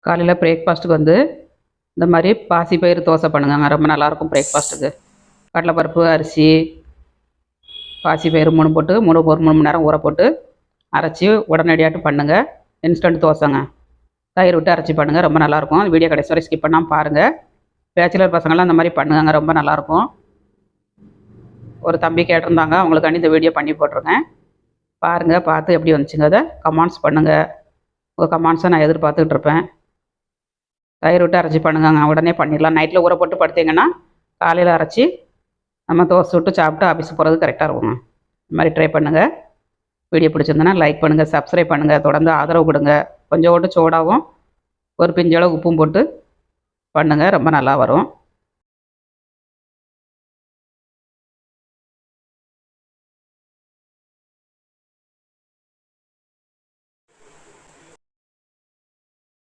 காலையில் பிரேக்ஃபாஸ்ட்டுக்கு வந்து இந்த மாதிரி பாசிப்பயிறு தோசை பண்ணுங்கங்க. ரொம்ப நல்லாயிருக்கும் பிரேக்ஃபாஸ்ட்டுக்கு. கடலைப்பருப்பு, அரிசி, பாசிப்பயிறு 3 போட்டு ஒரு 3 மணி நேரம் ஊற போட்டு அரைச்சி உடனடியாட்டு பண்ணுங்கள். இன்ஸ்டன்ட் தோசைங்க. தயிர் விட்டு அரைச்சி பண்ணுங்கள், ரொம்ப நல்லாயிருக்கும். வீடியோ கடைசி வரை ஸ்கிப் பண்ணாமல் பாருங்கள். பேச்சுலர் பசங்களாம் இந்த மாதிரி பண்ணுங்க, ரொம்ப நல்லாயிருக்கும். ஒரு தம்பி கேட்டிருந்தாங்க, அவங்களுக்காண்டி இந்த வீடியோ பண்ணி போட்டிருக்கேன். பாருங்கள், பார்த்து எப்படி வந்துச்சுங்க அதை கமெண்ட்ஸ் பண்ணுங்கள். உங்கள் கமெண்ட்ஸை நான் எதிர்பார்த்துக்கிட்டு இருப்பேன். தயிர் விட்டு அரைச்சி பண்ணுங்க, உடனே பண்ணிடலாம். நைட்டில் ஊற போட்டு படுத்தீங்கன்னா காலையில் அரைச்சி நம்ம தோசை விட்டு சாப்பிட்டு ஆஃபீஸ் போகிறது கரெக்டாக இருக்குங்க. இந்த மாதிரி ட்ரை பண்ணுங்கள். வீடியோ பிடிச்சிருந்தனா லைக் பண்ணுங்கள், சப்ஸ்கிரைப் பண்ணுங்கள், தொடர்ந்து ஆதரவு கொடுங்க. கொஞ்சோண்டு சோடாவும் ஒரு பிஞ்சளவு உப்பும் போட்டு பண்ணுங்கள், ரொம்ப நல்லா வரும்.